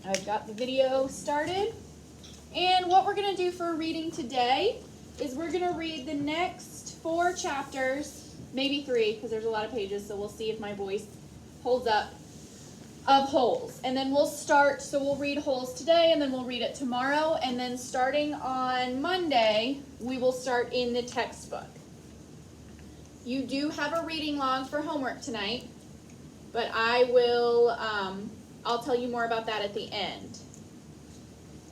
I've got the video started. And what we're going to do for reading today is we're going to read the next 4 chapters, maybe 3, because there's a lot of pages, so we'll see if my voice holds up, of Holes. And then we'll start, so we'll read Holes today, and then we'll read it tomorrow, and then starting on Monday, we will start in the textbook. You do have a reading log for homework tonight, but I will, I'll tell you more about that at the end.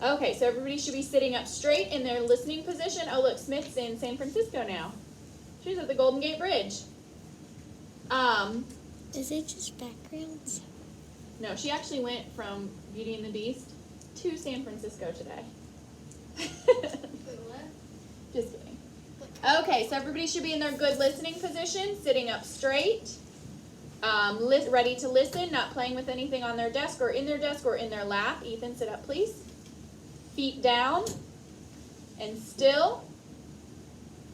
Okay, so everybody should be sitting up straight in their listening position. Oh, look, Smith's in San Francisco now. She's at the Golden Gate Bridge. Is it just backgrounds? No, she actually went from Beauty and the Beast to San Francisco today. Just kidding. Okay, so everybody should be in their good listening position, sitting up straight, ready to listen, not playing with anything on their desk or in their lap. Ethan, sit up, please. Feet down and still.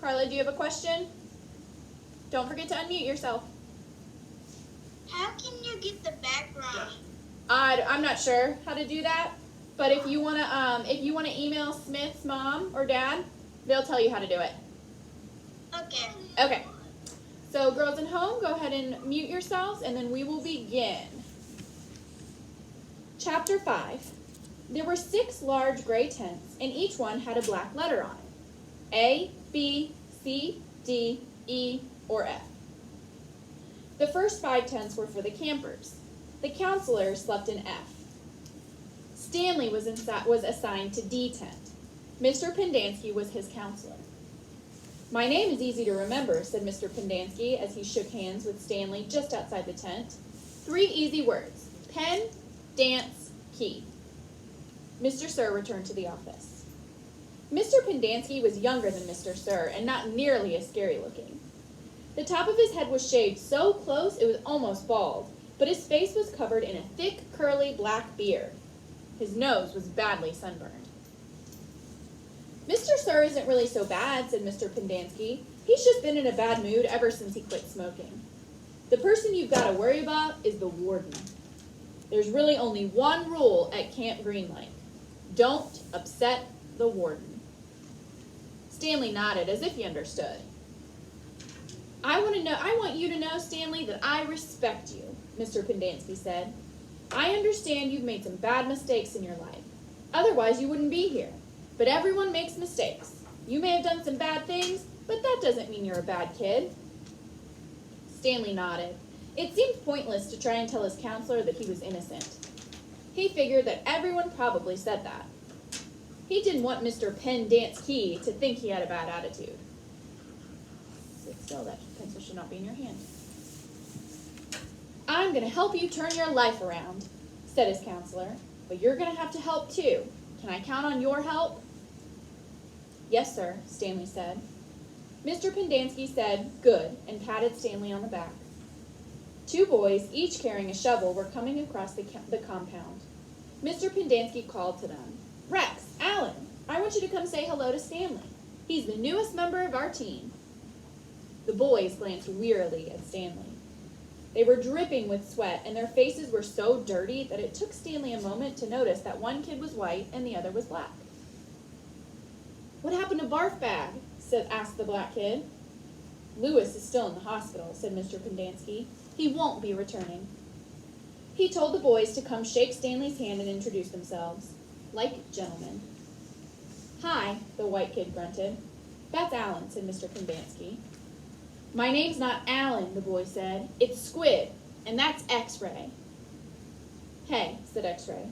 Carla, do you have a question? Don't forget to unmute yourself. How can you get the background? I'm not sure how to do that, but if you wanna email Smith's mom or dad, they'll tell you how to do it. Okay. Okay. So girls at home, go ahead and mute yourselves, and then we will begin. Chapter 5. There were 6 large gray tents, and each one had a black letter on it. A, B, C, D, E, or F. The first 5 tents were for the campers. The counselors slept in F. Stanley was assigned to D tent. Mr. Pendanski was his counselor. My name is easy to remember, said Mr. Pendanski as he shook hands with Stanley just outside the tent. 3 easy words: pen, dance, key. Mr. Sir returned to the office. Mr. Pendanski was younger than Mr. Sir and not nearly as scary looking. The top of his head was shaved so close it was almost bald, but his face was covered in a thick, curly black beard. His nose was badly sunburned. Mr. Sir isn't really so bad, said Mr. Pendanski. He's just been in a bad mood ever since he quit smoking. The person you've got to worry about is the warden. There's really only one rule at Camp Greenlight. Don't upset the warden. Stanley nodded as if he understood. I want you to know, Stanley, that I respect you, Mr. Pendanski said. I understand you've made some bad mistakes in your life. Otherwise, you wouldn't be here. But everyone makes mistakes. You may have done some bad things, but that doesn't mean you're a bad kid. Stanley nodded. It seemed pointless to try and tell his counselor that he was innocent. He figured that everyone probably said that. He didn't want Mr. Pendanski to think he had a bad attitude. Sit still, that pencil should not be in your hand. I'm going to help you turn your life around, said his counselor, but you're going to have to help too. Can I count on your help? Yes, sir, Stanley said. Mr. Pendanski said, good, and patted Stanley on the back. 2 boys, each carrying a shovel, were coming across the compound. Mr. Pendanski called to them. Rex, Alan, I want you to come say hello to Stanley. He's the newest member of our team. The boys glanced wearily at Stanley. They were dripping with sweat, and their faces were so dirty that it took Stanley a moment to notice that one kid was white and the other was black. What happened to Barf Bag? asked the black kid. Lewis is still in the hospital, said Mr. Pendanski. He won't be returning. He told the boys to come shake Stanley's hand and introduce themselves. Like gentlemen. Hi, the white kid grunted. That's Alan, said Mr. Pendanski. My name's not Alan, the boy said. It's Squid, and that's X-Ray. Hey, said X-Ray.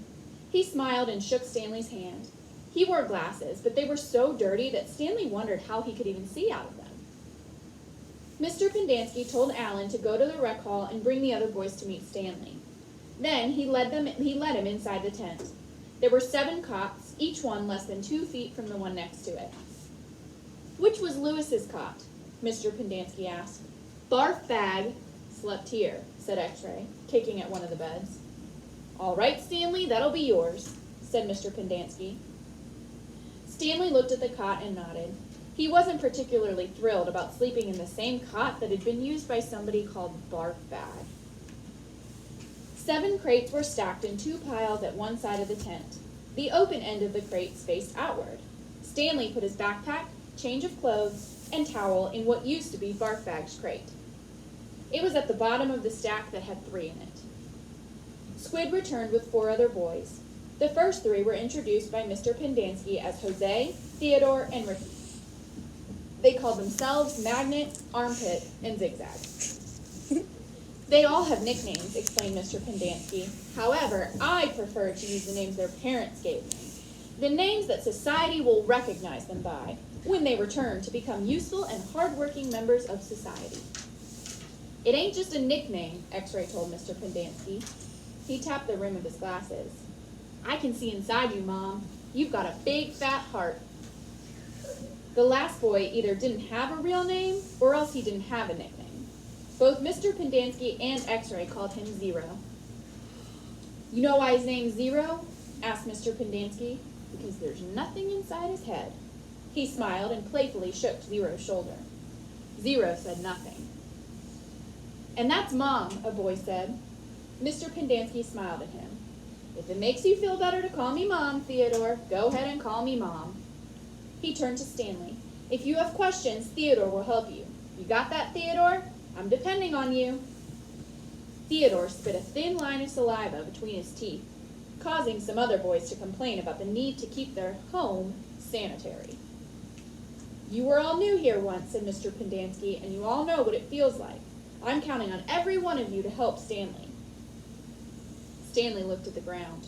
He smiled and shook Stanley's hand. He wore glasses, but they were so dirty that Stanley wondered how he could even see out of them. Mr. Pendanski told Alan to go to the rec hall and bring the other boys to meet Stanley. Then he led him inside the tent. There were 7 cots, each one less than 2 feet from the one next to it. Which was Lewis's cot? Mr. Pendanski asked. Barf Bag slept here, said X-Ray, kicking at one of the beds. All right, Stanley, that'll be yours, said Mr. Pendanski. Stanley looked at the cot and nodded. He wasn't particularly thrilled about sleeping in the same cot that had been used by somebody called Barf Bag. 7 crates were stacked in 2 piles at one side of the tent. The open end of the crates faced outward. Stanley put his backpack, change of clothes, and towel in what used to be Barfbag's crate. It was at the bottom of the stack that had 3 in it. Squid returned with 4 other boys. The first 3 were introduced by Mr. Pendanski as Jose, Theodore, and Ricky. They called themselves Magnet, Armpit, and Zigzag. They all have nicknames, explained Mr. Pendanski. However, I prefer to use the names their parents gave me. The names that society will recognize them by when they return to become useful and hard-working members of society. It ain't just a nickname, X-Ray told Mr. Pendanski. He tapped the rim of his glasses. I can see inside you, Mom. You've got a big, fat heart. The last boy either didn't have a real name or else he didn't have a nickname. Both Mr. Pendanski and X-Ray called him Zero. You know why his name's Zero? Asked Mr. Pendanski. Because there's nothing inside his head. He smiled and playfully shook Zero's shoulder. Zero said nothing. And that's Mom, a boy said. Mr. Pendanski smiled at him. If it makes you feel better to call me Mom, Theodore, go ahead and call me Mom. He turned to Stanley. If you have questions, Theodore will help you. You got that, Theodore? I'm depending on you. Theodore spit a thin line of saliva between his teeth, causing some other boys to complain about the need to keep their home sanitary. You were all new here once, said Mr. Pendanski, and you all know what it feels like. I'm counting on every one of you to help Stanley. Stanley looked at the ground.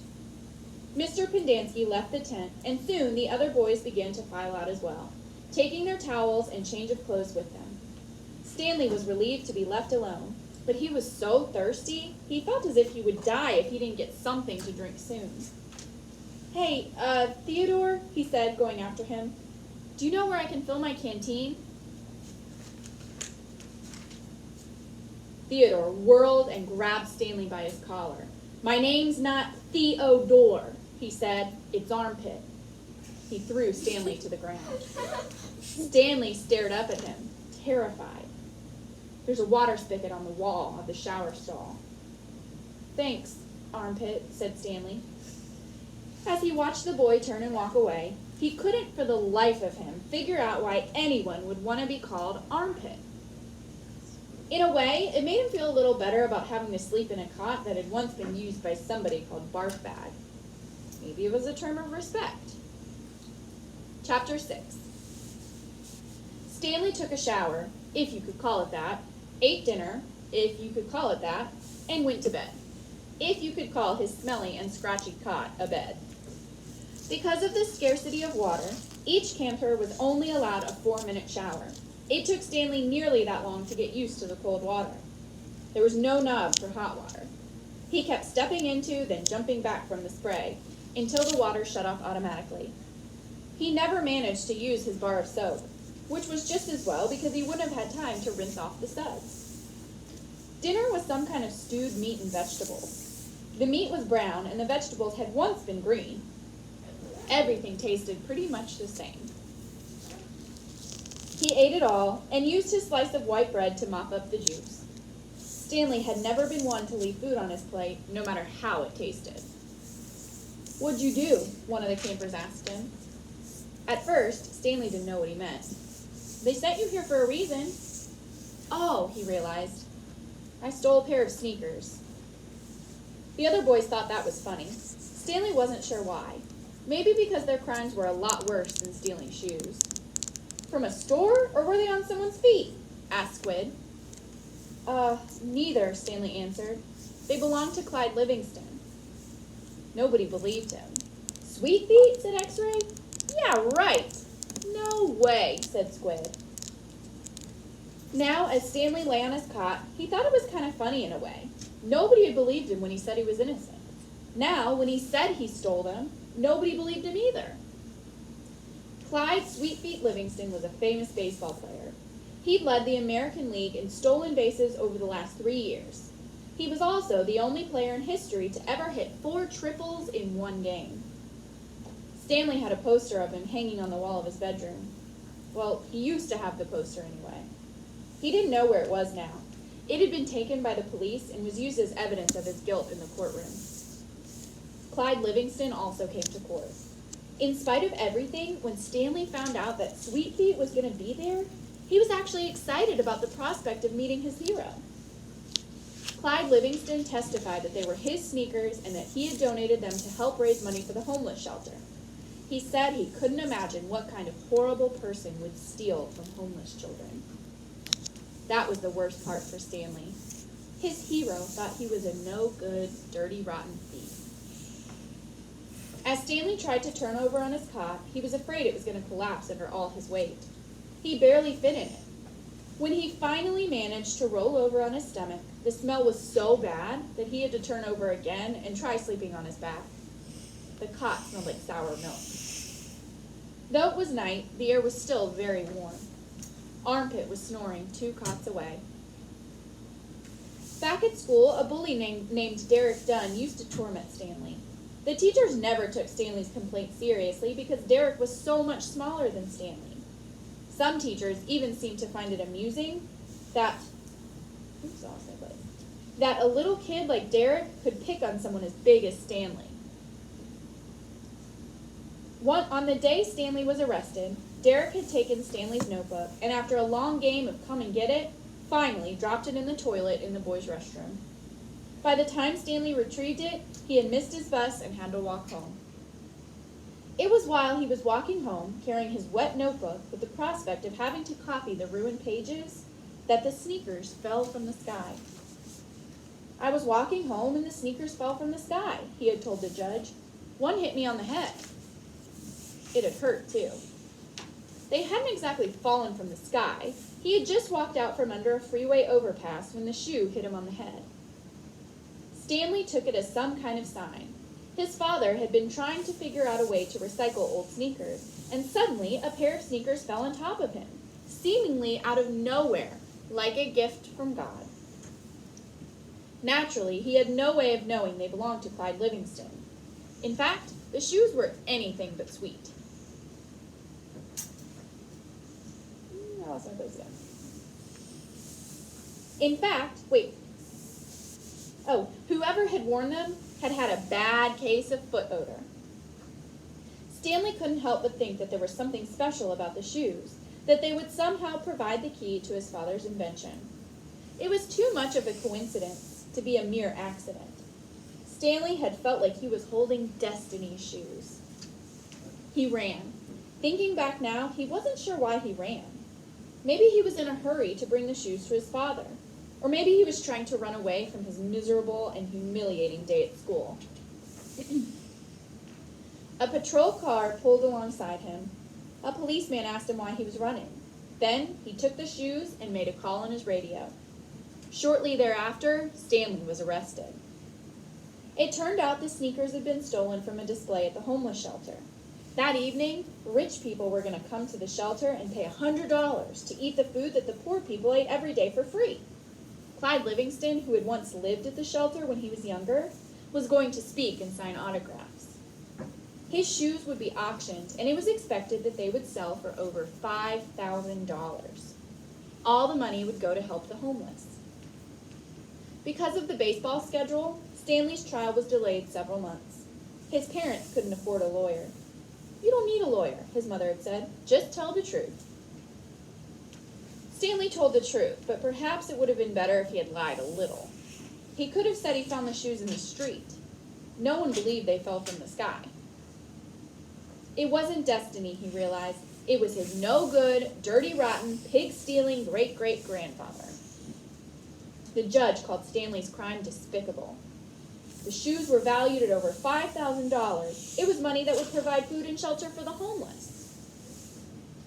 Mr. Pendanski left the tent, and soon the other boys began to file out as well, taking their towels and change of clothes with them. Stanley was relieved to be left alone, but he was so thirsty, he felt as if he would die if he didn't get something to drink soon. Hey, Theodore, he said, going after him, do you know where I can fill my canteen? Theodore whirled and grabbed Stanley by his collar. My name's not Theodore, he said. It's Armpit. He threw Stanley to the ground. Stanley stared up at him, terrified. There's a water spigot on the wall of the shower stall. Thanks, Armpit, said Stanley. As he watched the boy turn and walk away, he couldn't for the life of him figure out why anyone would want to be called Armpit. In a way, it made him feel a little better about having to sleep in a cot that had once been used by somebody called Barfbag. Maybe it was a term of respect. Chapter 6. Stanley took a shower, if you could call it that, ate dinner, if you could call it that, and went to bed, if you could call his smelly and scratchy cot a bed. Because of the scarcity of water, each camper was only allowed a 4-minute shower. It took Stanley nearly that long to get used to the cold water. There was no knob for hot water. He kept stepping into, then jumping back from the spray, until the water shut off automatically. He never managed to use his bar of soap, which was just as well because he wouldn't have had time to rinse off the suds. Dinner was some kind of stewed meat and vegetables. The meat was brown and the vegetables had once been green. Everything tasted pretty much the same. He ate it all and used his slice of white bread to mop up the juice. Stanley had never been one to leave food on his plate, no matter how it tasted. What'd you do? One of the campers asked him. At first, Stanley didn't know what he meant. They sent you here for a reason. Oh, he realized. I stole a pair of sneakers. The other boys thought that was funny. Stanley wasn't sure why. Maybe because their crimes were a lot worse than stealing shoes. From a store, or were they on someone's feet? Asked Squid. Neither, Stanley answered. They belonged to Clyde Livingston. Nobody believed him. Sweet feet, said X-Ray. Yeah, right. No way, said Squid. Now, as Stanley lay on his cot, he thought it was kind of funny in a way. Nobody had believed him when he said he was innocent. Now, when he said he stole them, nobody believed him either. Clyde Sweetfeet Livingston was a famous baseball player. He'd led the American League in stolen bases over the last 3 years. He was also the only player in history to ever hit 4 triples in one game. Stanley had a poster of him hanging on the wall of his bedroom. Well, he used to have the poster anyway. He didn't know where it was now. It had been taken by the police and was used as evidence of his guilt in the courtroom. Clyde Livingston also came to court. In spite of everything, when Stanley found out that Sweet Feet was going to be there, he was actually excited about the prospect of meeting his hero. Clyde Livingston testified that they were his sneakers and that he had donated them to help raise money for the homeless shelter. He said he couldn't imagine what kind of horrible person would steal from homeless children. That was the worst part for Stanley. His hero thought he was a no-good, dirty, rotten thief. As Stanley tried to turn over on his cot, he was afraid it was going to collapse under all his weight. He barely fit in it. When he finally managed to roll over on his stomach, the smell was so bad that he had to turn over again and try sleeping on his back. The cot smelled like sour milk. Though it was night, the air was still very warm. Armpit was snoring 2 cots away. Back at school, a bully named Derek Dunn used to torment Stanley. The teachers never took Stanley's complaint seriously because Derek was so much smaller than Stanley. Some teachers even seemed to find it amusing that a little kid like Derek could pick on someone as big as Stanley. On the day Stanley was arrested, Derek had taken Stanley's notebook and after a long game of come and get it, finally dropped it in the toilet in the boys' restroom. By the time Stanley retrieved it, he had missed his bus and had to walk home. It was while he was walking home, carrying his wet notebook with the prospect of having to copy the ruined pages, that the sneakers fell from the sky. "I was walking home and the sneakers fell from the sky," he had told the judge. "One hit me on the head." It had hurt, too. They hadn't exactly fallen from the sky. He had just walked out from under a freeway overpass when the shoe hit him on the head. Stanley took it as some kind of sign. His father had been trying to figure out a way to recycle old sneakers, and suddenly a pair of sneakers fell on top of him, seemingly out of nowhere, like a gift from God. Naturally, he had no way of knowing they belonged to Clyde Livingston. In fact, the shoes were anything but sweet. Whoever had worn them had had a bad case of foot odor. Stanley couldn't help but think that there was something special about the shoes, that they would somehow provide the key to his father's invention. It was too much of a coincidence to be a mere accident. Stanley had felt like he was holding destiny's shoes. He ran. Thinking back now, he wasn't sure why he ran. Maybe he was in a hurry to bring the shoes to his father. Or maybe he was trying to run away from his miserable and humiliating day at school. A patrol car pulled alongside him. A policeman asked him why he was running. Then he took the shoes and made a call on his radio. Shortly thereafter, Stanley was arrested. It turned out the sneakers had been stolen from a display at the homeless shelter. That evening, rich people were going to come to the shelter and pay $100 to eat the food that the poor people ate every day for free. Clyde Livingston, who had once lived at the shelter when he was younger, was going to speak and sign autographs. His shoes would be auctioned, and it was expected that they would sell for over $5,000. All the money would go to help the homeless. Because of the baseball schedule, Stanley's trial was delayed several months. His parents couldn't afford a lawyer. "You don't need a lawyer," his mother had said. "Just tell the truth." Stanley told the truth, but perhaps it would have been better if he had lied a little. He could have said he found the shoes in the street. No one believed they fell from the sky. It wasn't destiny, he realized. It was his no-good, dirty, rotten, pig-stealing great-great-grandfather. The judge called Stanley's crime despicable. The shoes were valued at over $5,000. It was money that would provide food and shelter for the homeless.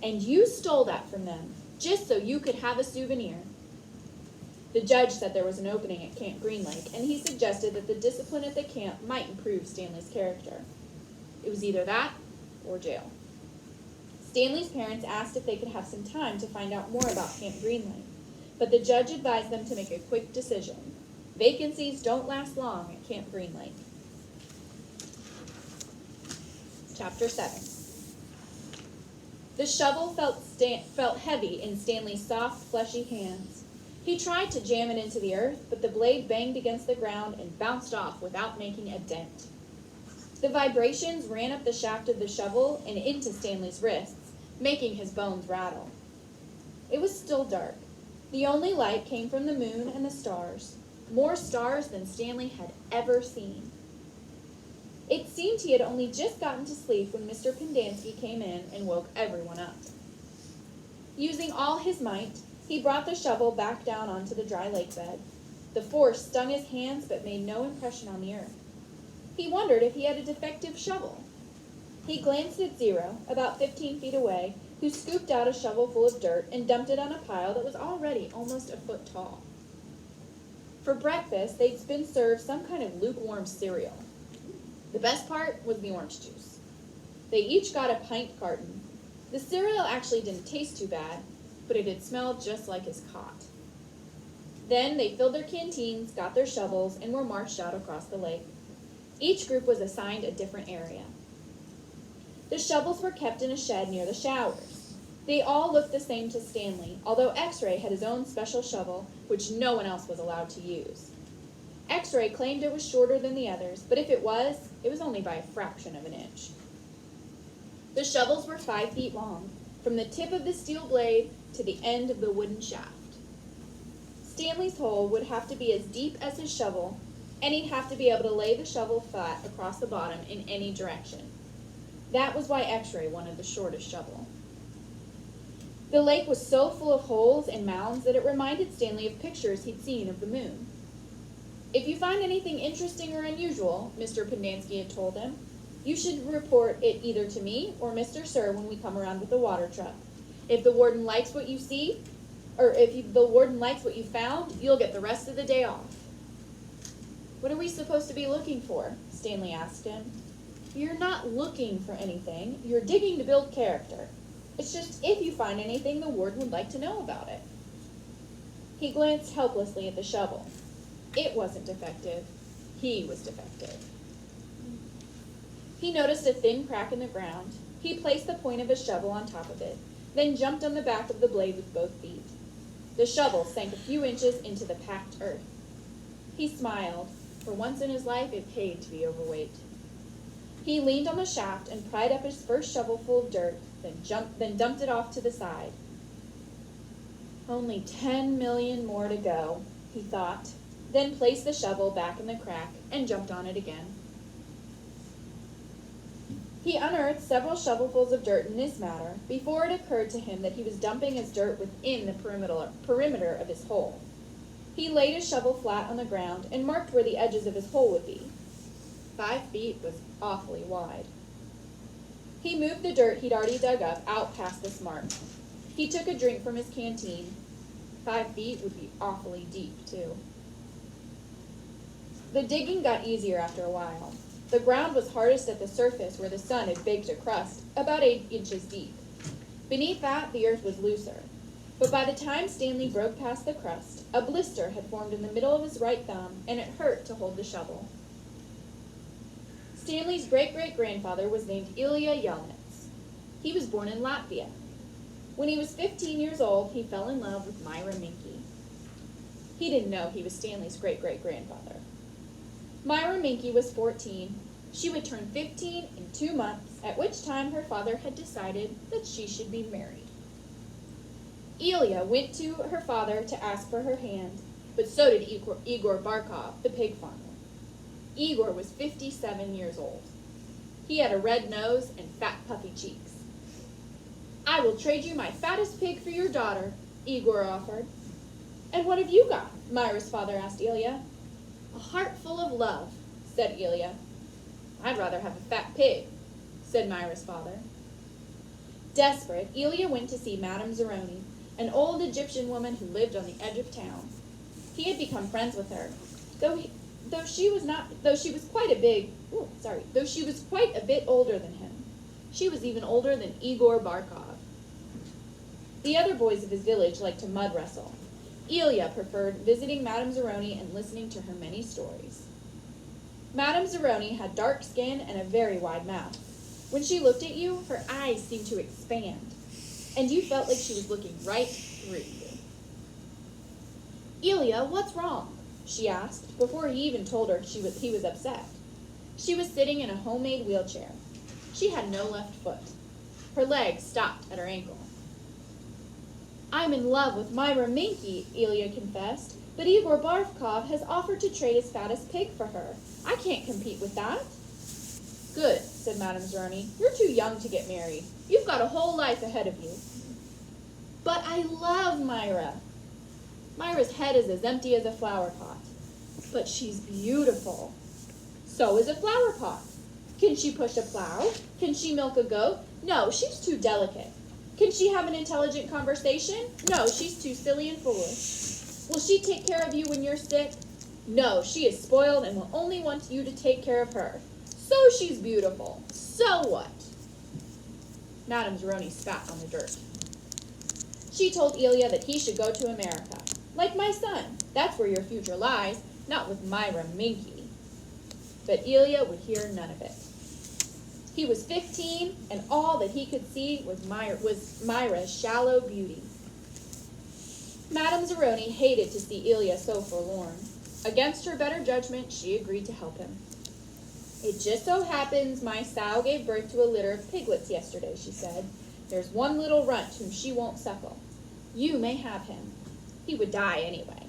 And you stole that from them, just so you could have a souvenir. The judge said there was an opening at Camp Green Lake, and he suggested that the discipline at the camp might improve Stanley's character. It was either that or jail. Stanley's parents asked if they could have some time to find out more about Camp Green Lake, but the judge advised them to make a quick decision. Vacancies don't last long at Camp Green Lake. Chapter 7. The shovel felt heavy in Stanley's soft, fleshy hands. He tried to jam it into the earth, but the blade banged against the ground and bounced off without making a dent. The vibrations ran up the shaft of the shovel and into Stanley's wrists, making his bones rattle. It was still dark. The only light came from the moon and the stars, more stars than Stanley had ever seen. It seemed he had only just gotten to sleep when Mr. Pendanski came in and woke everyone up. Using all his might, he brought the shovel back down onto the dry lake bed. The force stung his hands but made no impression on the earth. He wondered if he had a defective shovel. He glanced at Zero, about 15 feet away, who scooped out a shovel full of dirt and dumped it on a pile that was already almost a foot tall. For breakfast, they'd been served some kind of lukewarm cereal. The best part was the orange juice. They each got a pint carton. The cereal actually didn't taste too bad, but it had smelled just like his cot. Then they filled their canteens, got their shovels, and were marched out across the lake. Each group was assigned a different area. The shovels were kept in a shed near the showers. They all looked the same to Stanley, although X-Ray had his own special shovel, which no one else was allowed to use. X-Ray claimed it was shorter than the others, but if it was only by a fraction of an inch. The shovels were 5 feet long, from the tip of the steel blade to the end of the wooden shaft. Stanley's hole would have to be as deep as his shovel, and he'd have to be able to lay the shovel flat across the bottom in any direction. That was why X-Ray wanted the shortest shovel. The lake was so full of holes and mounds that it reminded Stanley of pictures he'd seen of the moon. "If you find anything interesting or unusual," Mr. Pendanski had told him, "you should report it either to me or Mr. Sir when we come around with the water truck. If the warden likes what you see, or if the warden likes what you found, you'll get the rest of the day off." "What are we supposed to be looking for?" Stanley asked him. "You're not looking for anything. You're digging to build character. It's just if you find anything, the warden would like to know about it." He glanced helplessly at the shovel. It wasn't defective. He was defective. He noticed a thin crack in the ground. He placed the point of his shovel on top of it, then jumped on the back of the blade with both feet. The shovel sank a few inches into the packed earth. He smiled. For once in his life, it paid to be overweight. He leaned on the shaft and pried up his first shovelful of dirt, then dumped it off to the side. Only 10 million more to go, he thought, then placed the shovel back in the crack and jumped on it again. He unearthed several shovelfuls of dirt in this manner before it occurred to him that he was dumping his dirt within the perimeter of his hole. He laid his shovel flat on the ground and marked where the edges of his hole would be. 5 feet was awfully wide. He moved the dirt he'd already dug up out past this mark. He took a drink from his canteen. 5 feet would be awfully deep, too. The digging got easier after a while. The ground was hardest at the surface where the sun had baked a crust, about 8 inches deep. Beneath that, the earth was looser. But by the time Stanley broke past the crust, a blister had formed in the middle of his right thumb, and it hurt to hold the shovel. Stanley's great-great-grandfather was named Ilya Yelnats. He was born in Latvia. When he was 15 years old, he fell in love with Myra Minke. He didn't know he was Stanley's great-great-grandfather. Myra Minke was 14. She would turn 15 in 2 months, at which time her father had decided that she should be married. Ilya went to her father to ask for her hand, but so did Igor Barkov, the pig farmer. Igor was 57 years old. He had a red nose and fat, puffy cheeks. "I will trade you my fattest pig for your daughter," Igor offered. "And what have you got?" Myra's father asked Ilya. "A heart full of love," said Ilya. "I'd rather have a fat pig," said Myra's father. Desperate, Ilya went to see Madame Zeroni, an old Egyptian woman who lived on the edge of town. He had become friends with her, though she was quite a bit older than him. She was even older than Igor Barkov. The other boys of his village liked to mud wrestle. Ilya preferred visiting Madame Zeroni and listening to her many stories. Madame Zeroni had dark skin and a very wide mouth. When she looked at you, her eyes seemed to expand, and you felt like she was looking right through you. Elia, what's wrong? She asked, before he even told her he was upset. She was sitting in a homemade wheelchair. She had no left foot. Her leg stopped at her ankle. I'm in love with Myra Minky, Elia confessed, but Igor Barkov has offered to trade his fattest pig for her. I can't compete with that. Good, said Madame Zeroni. You're too young to get married. You've got a whole life ahead of you. But I love Myra. Myra's head is as empty as a flower pot. But she's beautiful. So is a flower pot. Can she push a plow? Can she milk a goat? No, she's too delicate. Can she have an intelligent conversation? No, she's too silly and foolish. Will she take care of you when you're sick? No, she is spoiled and will only want you to take care of her. So she's beautiful. So what? Madame Zeroni spat on the dirt. She told Elia that he should go to America. Like my son. That's where your future lies, not with Myra Minky. But Elia would hear none of it. He was 15, and all that he could see was Myra's shallow beauty. Madame Zeroni hated to see Elia so forlorn. Against her better judgment, she agreed to help him. It just so happens my sow gave birth to a litter of piglets yesterday, she said. There's one little runt whom she won't suckle. You may have him. He would die anyway.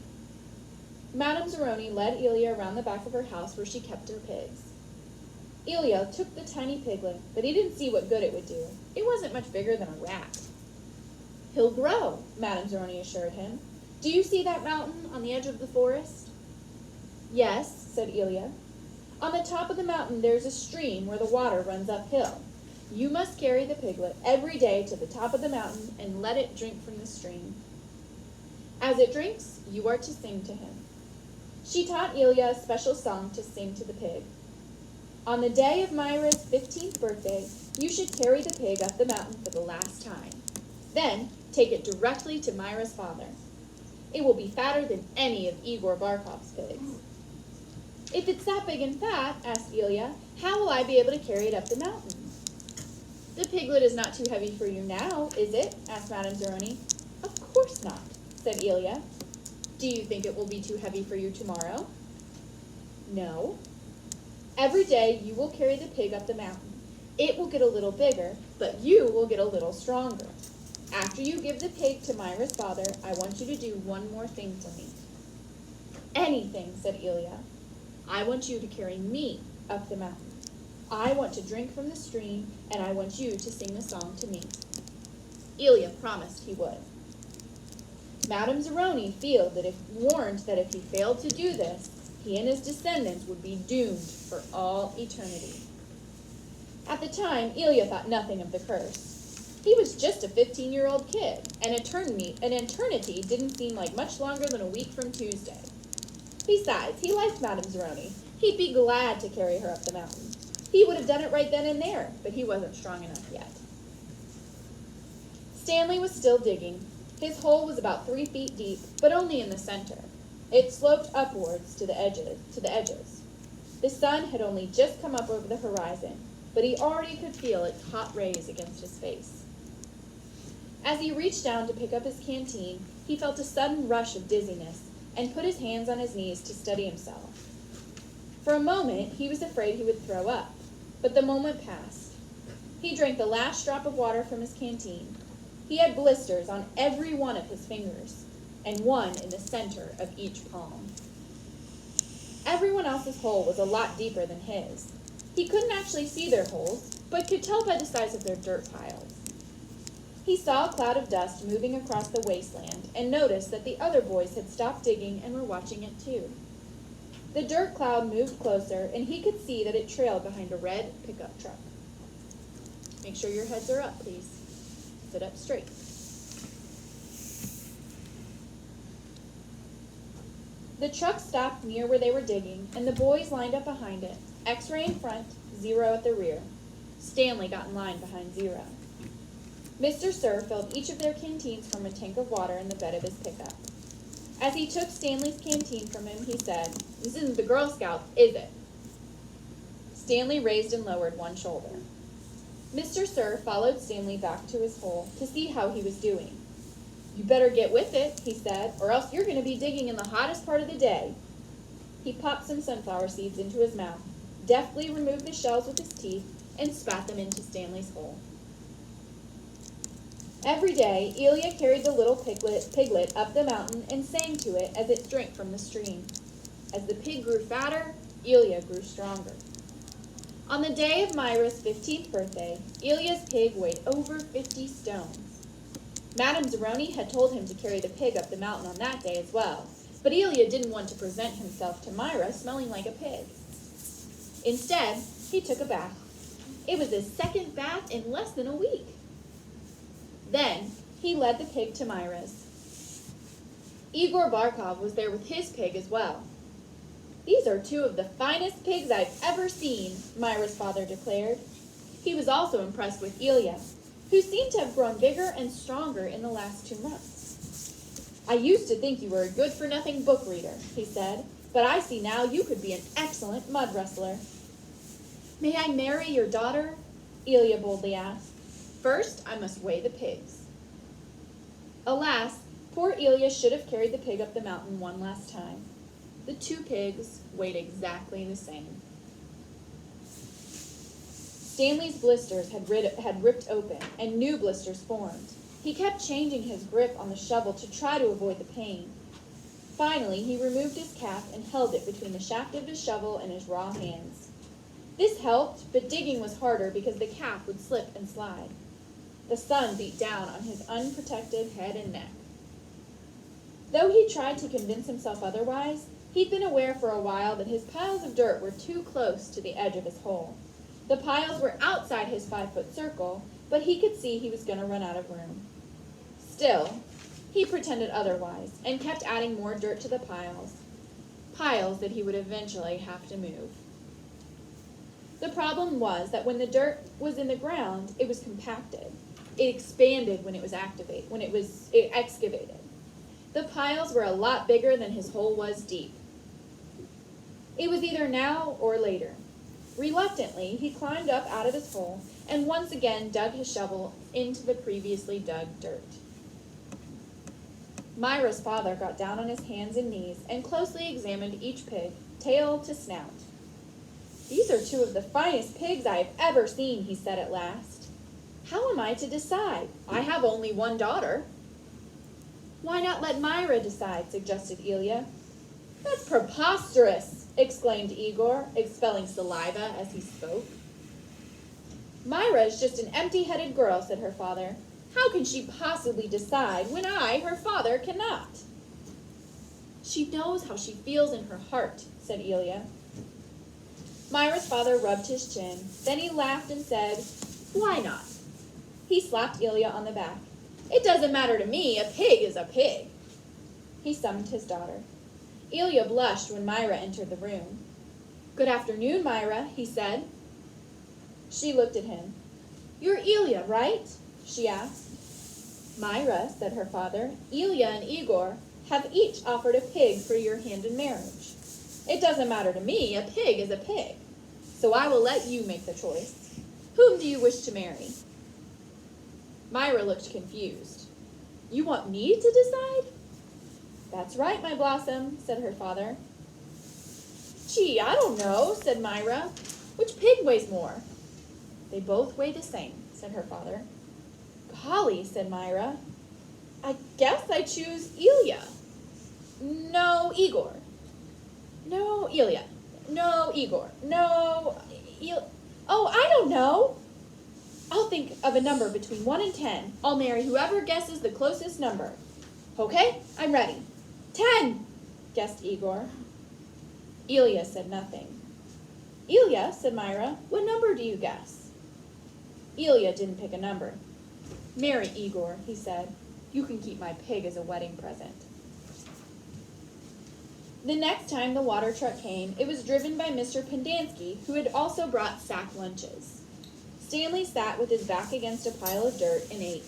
Madame Zeroni led Elia around the back of her house where she kept her pigs. Elia took the tiny piglet, but he didn't see what good it would do. It wasn't much bigger than a rat. He'll grow, Madame Zeroni assured him. Do you see that mountain on the edge of the forest? Yes, said Elia. On the top of the mountain there's a stream where the water runs uphill. You must carry the piglet every day to the top of the mountain and let it drink from the stream. As it drinks, you are to sing to him. She taught Elia a special song to sing to the pig. On the day of Myra's 15th birthday, you should carry the pig up the mountain for the last time. Then, take it directly to Myra's father. It will be fatter than any of Igor Barkov's pigs. If it's that big and fat, asked Elia, how will I be able to carry it up the mountain? The piglet is not too heavy for you now, is it? Asked Madame Zeroni. Of course not, said Elia. Do you think it will be too heavy for you tomorrow? No. Every day you will carry the pig up the mountain. It will get a little bigger, but you will get a little stronger. After you give the pig to Myra's father, I want you to do one more thing for me. Anything, said Elia. I want you to carry me up the mountain. I want to drink from the stream, and I want you to sing a song to me. Elia promised he would. Madame Zeroni warned that if he failed to do this, he and his descendants would be doomed for all eternity. At the time, Elia thought nothing of the curse. He was just a 15-year-old kid, and eternity didn't seem like much longer than a week from Tuesday. Besides, he liked Madame Zeroni. He'd be glad to carry her up the mountain. He would have done it right then and there, but he wasn't strong enough yet. Stanley was still digging. His hole was about 3 feet deep, but only in the center. It sloped upwards to the edges. The sun had only just come up over the horizon, but he already could feel its hot rays against his face. As he reached down to pick up his canteen, he felt a sudden rush of dizziness and put his hands on his knees to steady himself. For a moment, he was afraid he would throw up, but the moment passed. He drank the last drop of water from his canteen. He had blisters on every one of his fingers, and one in the center of each palm. Everyone else's hole was a lot deeper than his. He couldn't actually see their holes, but could tell by the size of their dirt piles. He saw a cloud of dust moving across the wasteland and noticed that the other boys had stopped digging and were watching it too. The dirt cloud moved closer, and he could see that it trailed behind a red pickup truck. Make sure your heads are up, please. Sit up straight. The truck stopped near where they were digging, and the boys lined up behind it, X-ray in front, Zero at the rear. Stanley got in line behind Zero. Mr. Sir filled each of their canteens from a tank of water in the bed of his pickup. As he took Stanley's canteen from him, he said, "This isn't the Girl Scout, is it?" Stanley raised and lowered one shoulder. Mr. Sir followed Stanley back to his hole to see how he was doing. You better get with it, he said, or else you're going to be digging in the hottest part of the day. He popped some sunflower seeds into his mouth, deftly removed the shells with his teeth, and spat them into Stanley's hole. Every day, Elia carried the little piglet up the mountain and sang to it as it drank from the stream. As the pig grew fatter, Elia grew stronger. On the day of Myra's 15th birthday, Elia's pig weighed over 50 stones. Madame Zeroni had told him to carry the pig up the mountain on that day as well, but Elia didn't want to present himself to Myra smelling like a pig. Instead, he took a bath. It was his second bath in less than a week. Then, he led the pig to Myra's. Igor Barkov was there with his pig as well. These are two of the finest pigs I've ever seen, Myra's father declared. He was also impressed with Elia, who seemed to have grown bigger and stronger in the last 2 months. I used to think you were a good-for-nothing book reader, he said, but I see now you could be an excellent mud wrestler. May I marry your daughter? Elia boldly asked. First, I must weigh the pigs. Alas, poor Elia should have carried the pig up the mountain one last time. The 2 pigs weighed exactly the same. Stanley's blisters had ripped open, and new blisters formed. He kept changing his grip on the shovel to try to avoid the pain. Finally, he removed his cap and held it between the shaft of his shovel and his raw hands. This helped, but digging was harder because the cap would slip and slide. The sun beat down on his unprotected head and neck. Though he tried to convince himself otherwise, he'd been aware for a while that his piles of dirt were too close to the edge of his hole. The piles were outside his 5-foot circle, but he could see he was going to run out of room. Still, he pretended otherwise and kept adding more dirt to the piles that he would eventually have to move. The problem was that when the dirt was in the ground, it was compacted. It expanded when it was excavated. The piles were a lot bigger than his hole was deep. It was either now or later. Reluctantly, he climbed up out of his hole and once again dug his shovel into the previously dug dirt. Myra's father got down on his hands and knees and closely examined each pig, tail to snout. These are 2 of the finest pigs I have ever seen, he said at last. How am I to decide? I have only one daughter. Why not let Myra decide, suggested Elia. That's preposterous, exclaimed Igor, expelling saliva as he spoke. Myra is just an empty-headed girl, said her father. How can she possibly decide when I, her father, cannot? She knows how she feels in her heart, said Elia. Myra's father rubbed his chin. Then he laughed and said, Why not? He slapped Elia on the back. It doesn't matter to me. A pig is a pig. He summoned his daughter. Elia blushed when Myra entered the room. Good afternoon, Myra, he said. She looked at him. You're Elia, right? She asked. Myra, said her father, Elia and Igor have each offered a pig for your hand in marriage. It doesn't matter to me. A pig is a pig. So I will let you make the choice. Whom do you wish to marry? Myra looked confused. You want me to decide? That's right, my blossom, said her father. Gee, I don't know, said Myra. Which pig weighs more? They both weigh the same, said her father. Golly, said Myra. I guess I choose Elia. No, Igor. No, Elia. No, Igor. No, Oh, I don't know. I'll think of a number between 1 and 10. I'll marry whoever guesses the closest number. Okay, I'm ready. 10, guessed Igor. Elia said nothing. Elia, said Myra, what number do you guess? Elia didn't pick a number. Marry Igor, he said. You can keep my pig as a wedding present. The next time the water truck came, it was driven by Mr. Pendanski, who had also brought sack lunches. Stanley sat with his back against a pile of dirt and ate.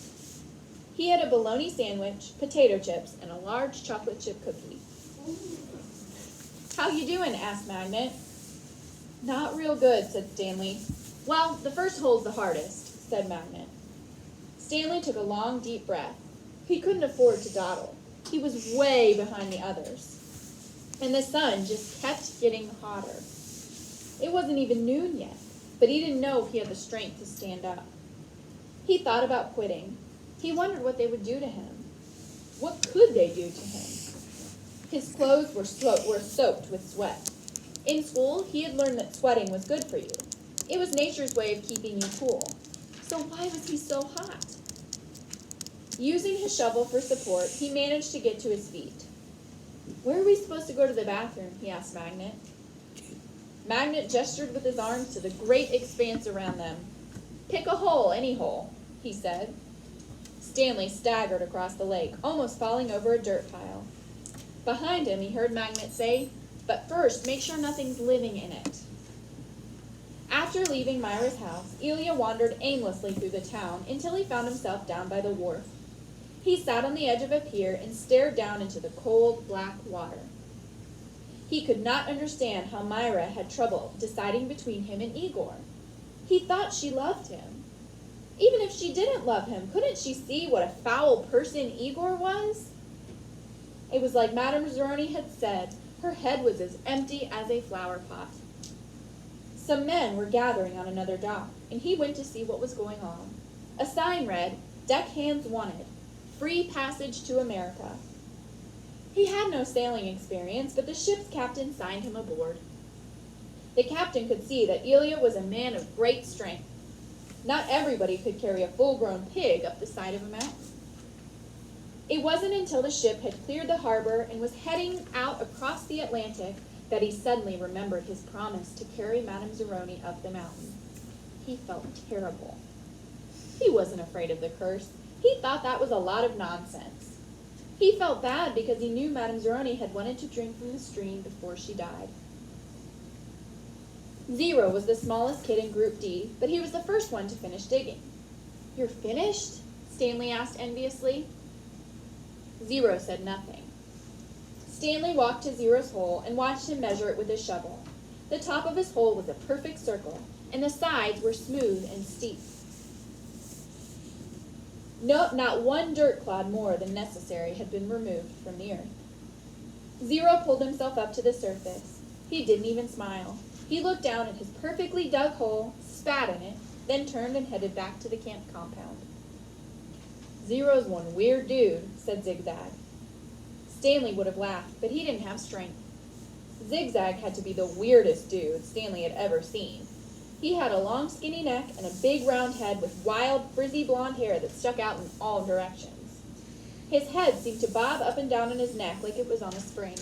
He had a bologna sandwich, potato chips, and a large chocolate chip cookie. How you doing? Asked Magnet. Not real good, said Stanley. Well, the first hole's the hardest, said Magnet. Stanley took a long, deep breath. He couldn't afford to dawdle. He was way behind the others. And the sun just kept getting hotter. It wasn't even noon yet, but he didn't know if he had the strength to stand up. He thought about quitting. He wondered what they would do to him. What could they do to him? His clothes were soaked with sweat. In school, he had learned that sweating was good for you. It was nature's way of keeping you cool. So why was he so hot? Using his shovel for support, he managed to get to his feet. "Where are we supposed to go to the bathroom?" he asked Magnet. Magnet gestured with his arms to the great expanse around them. "Pick a hole, any hole," he said. Stanley staggered across the lake, almost falling over a dirt pile. Behind him, he heard Magnet say, "But first, make sure nothing's living in it." After leaving Myra's house, Ilya wandered aimlessly through the town until he found himself down by the wharf. He sat on the edge of a pier and stared down into the cold, black water. He could not understand how Myra had trouble deciding between him and Igor. He thought she loved him. Even if she didn't love him, couldn't she see what a foul person Igor was? It was like Madame Zeroni had said, her head was as empty as a flower pot. Some men were gathering on another dock, and he went to see what was going on. A sign read, "Deckhands wanted. Free passage to America." He had no sailing experience, but the ship's captain signed him aboard. The captain could see that Ilya was a man of great strength. Not everybody could carry a full-grown pig up the side of a mountain. It wasn't until the ship had cleared the harbor and was heading out across the Atlantic that he suddenly remembered his promise to carry Madame Zeroni up the mountain. He felt terrible. He wasn't afraid of the curse. He thought that was a lot of nonsense. He felt bad because he knew Madame Zeroni had wanted to drink from the stream before she died. Zero was the smallest kid in Group D, but he was the first one to finish digging. "You're finished?" Stanley asked enviously. Zero said nothing. Stanley walked to Zero's hole and watched him measure it with his shovel. The top of his hole was a perfect circle, and the sides were smooth and steep. Not one dirt clod more than necessary had been removed from the earth. Zero pulled himself up to the surface. He didn't even smile. He looked down at his perfectly dug hole, spat in it, then turned and headed back to the camp compound. "Zero's one weird dude," said Zigzag. Stanley would have laughed, but he didn't have strength. Zigzag had to be the weirdest dude Stanley had ever seen. He had a long skinny neck and a big round head with wild frizzy blonde hair that stuck out in all directions. His head seemed to bob up and down on his neck like it was on a spring.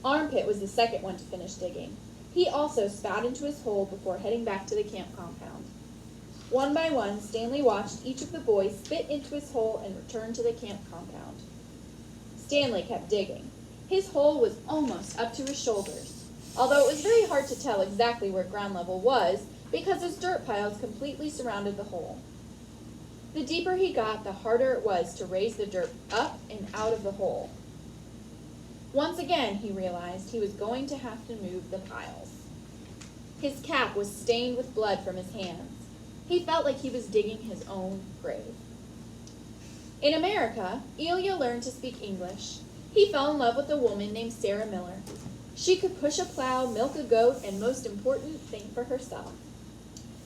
Armpit was the second one to finish digging. He also spat into his hole before heading back to the camp compound. One by one, Stanley watched each of the boys spit into his hole and return to the camp compound. Stanley kept digging. His hole was almost up to his shoulders, although it was very hard to tell exactly where ground level was because his dirt piles completely surrounded the hole. The deeper he got, the harder it was to raise the dirt up and out of the hole. Once again, he realized he was going to have to move the piles. His cap was stained with blood from his hands. He felt like he was digging his own grave. In America, Ilya learned to speak English. He fell in love with a woman named Sarah Miller. She could push a plow, milk a goat, and most important, think for herself.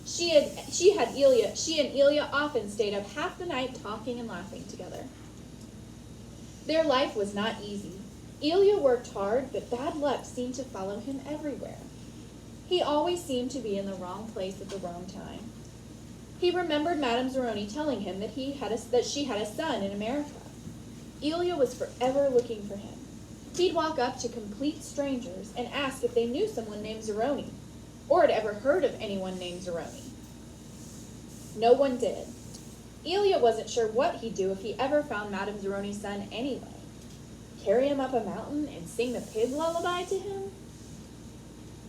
She and Ilya often stayed up half the night talking and laughing together. Their life was not easy. Ilya worked hard, but bad luck seemed to follow him everywhere. He always seemed to be in the wrong place at the wrong time. He remembered Madame Zeroni telling him that she had a son in America. Ilya was forever looking for him. He'd walk up to complete strangers and ask if they knew someone named Zeroni, or had ever heard of anyone named Zeroni. No one did. Ilya wasn't sure what he'd do if he ever found Madame Zeroni's son anyway. Carry him up a mountain and sing the pig lullaby to him?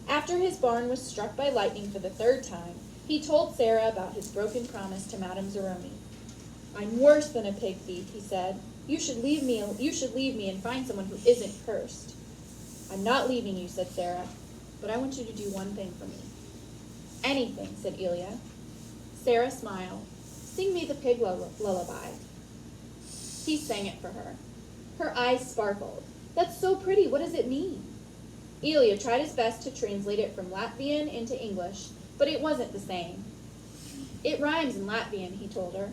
After his barn was struck by lightning for the third time, he told Sarah about his broken promise to Madame Zeroni. "I'm worse than a pig thief," he said. You should leave me and find someone who isn't cursed." "I'm not leaving you," said Sarah, "but I want you to do one thing for me." "Anything," said Ilya. Sarah smiled. "Sing me the pig lullaby." He sang it for her. Her eyes sparkled. That's so pretty. What does it mean? Elia tried his best to translate it from Latvian into English, but it wasn't the same. It rhymes in Latvian, he told her.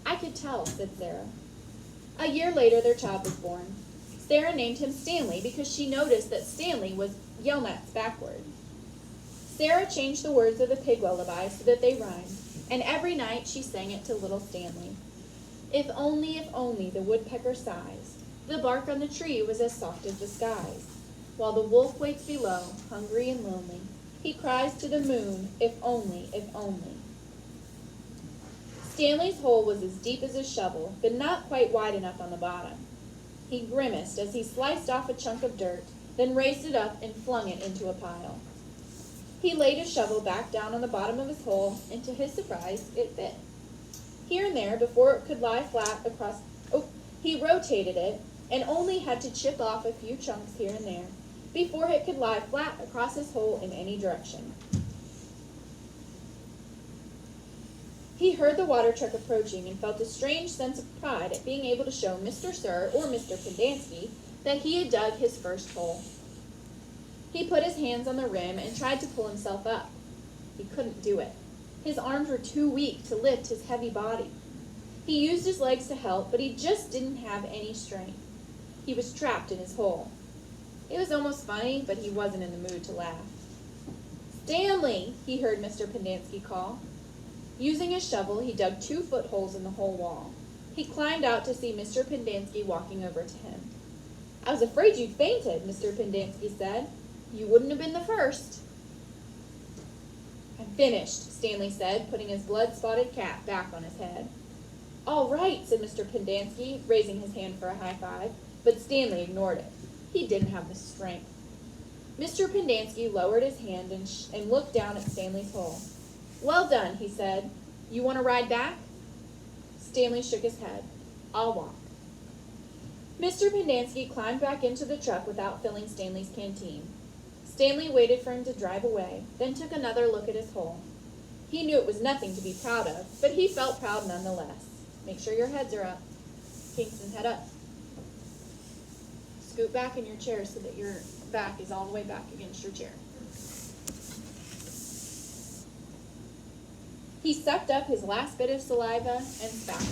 I could tell, said Sarah. A year later, their child was born. Sarah named him Stanley because she noticed that Stanley was Yelnats backward. Sarah changed the words of the pig lullaby so that they rhymed, and every night she sang it to little Stanley. If only, the woodpecker sighs. The bark on the tree was as soft as the skies. While the wolf waits below, hungry and lonely, he cries to the moon, if only, if only. Stanley's hole was as deep as a shovel, but not quite wide enough on the bottom. He grimaced as he sliced off a chunk of dirt, then raised it up and flung it into a pile. He laid his shovel back down on the bottom of his hole, and to his surprise, it fit. Here and there, before it could lie flat across, he rotated it and only had to chip off a few chunks here and there before it could lie flat across his hole in any direction. He heard the water truck approaching and felt a strange sense of pride at being able to show Mr. Sir or Mr. Pendanski that he had dug his first hole. He put his hands on the rim and tried to pull himself up. He couldn't do it. His arms were too weak to lift his heavy body. He used his legs to help, but he just didn't have any strength. He was trapped in his hole. It was almost funny, but he wasn't in the mood to laugh. Stanley, he heard Mr. Pendanski call. Using his shovel, he dug 2 footholes in the whole wall. He climbed out to see Mr. Pendanski walking over to him. I was afraid you'd fainted, Mr. Pendanski said. You wouldn't have been the first. I'm finished, Stanley said, putting his blood-spotted cap back on his head. All right, said Mr. Pendanski, raising his hand for a high five, but Stanley ignored it. He didn't have the strength. Mr. Pendanski lowered his hand and looked down at Stanley's hole. Well done, he said. You want to ride back? Stanley shook his head. I'll walk. Mr. Pendanski climbed back into the truck without filling Stanley's canteen. Stanley waited for him to drive away, then took another look at his hole. He knew it was nothing to be proud of, but he felt proud nonetheless. Make sure your heads are up. Kingston, head up. Scoot back in your chair so that your back is all the way back against your chair. He sucked up his last bit of saliva and spat.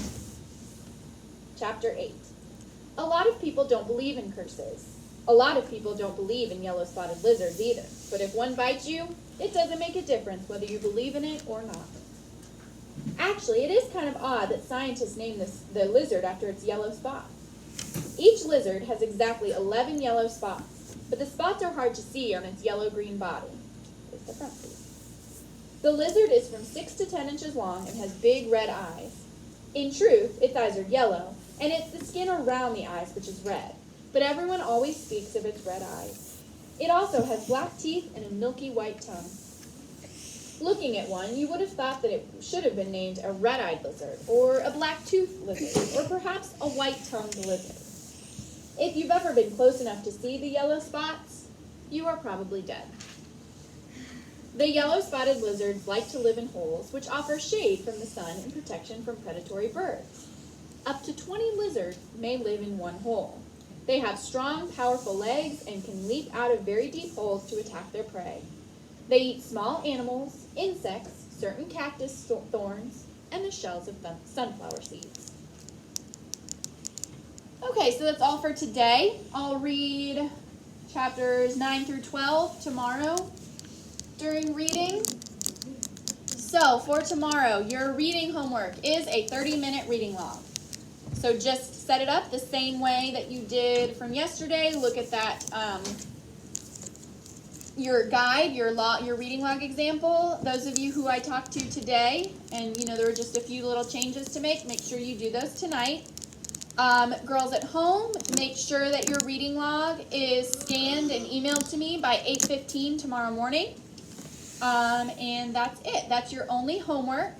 Chapter 8. A lot of people don't believe in curses. A lot of people don't believe in yellow-spotted lizards either. But if one bites you, it doesn't make a difference whether you believe in it or not. Actually, it is kind of odd that scientists named the lizard after its yellow spots. Each lizard has exactly 11 yellow spots, but the spots are hard to see on its yellow-green body. It's the front piece. The lizard is from 6 to 10 inches long and has big red eyes. In truth, its eyes are yellow, and it's the skin around the eyes which is red, but everyone always speaks of its red eyes. It also has black teeth and a milky white tongue. Looking at one, you would have thought that it should have been named a red-eyed lizard, or a black-toothed lizard, or perhaps a white-tongued lizard. If you've ever been close enough to see the yellow spots, you are probably dead. The yellow-spotted lizards like to live in holes, which offer shade from the sun and protection from predatory birds. Up to 20 lizards may live in one hole. They have strong, powerful legs and can leap out of very deep holes to attack their prey. They eat small animals, insects, certain cactus thorns, and the shells of sunflower seeds. Okay, so that's all for today. I'll read chapters 9 through 12 tomorrow during reading. So for tomorrow, your reading homework is a 30-minute reading log. So just set it up the same way that you did from yesterday. Look at that, your guide, your reading log example. Those of you who I talked to today, and there were just a few little changes to make sure you do those tonight. Girls at home, make sure that your reading log is scanned and emailed to me by 8:15 tomorrow morning. And that's it. That's your only homework.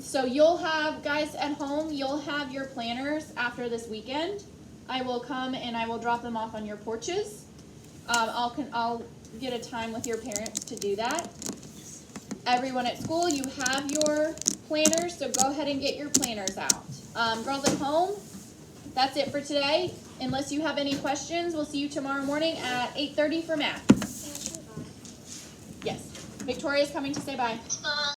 So you'll have, guys at home, you'll have your planners after this weekend. I will come and I will drop them off on your porches. I'll get a time with your parents to do that. Everyone at school, you have your planners, so go ahead and get your planners out. Girls at home, that's it for today. Unless you have any questions, we'll see you tomorrow morning at 8:30 for math. Yes. Victoria's coming to say bye. So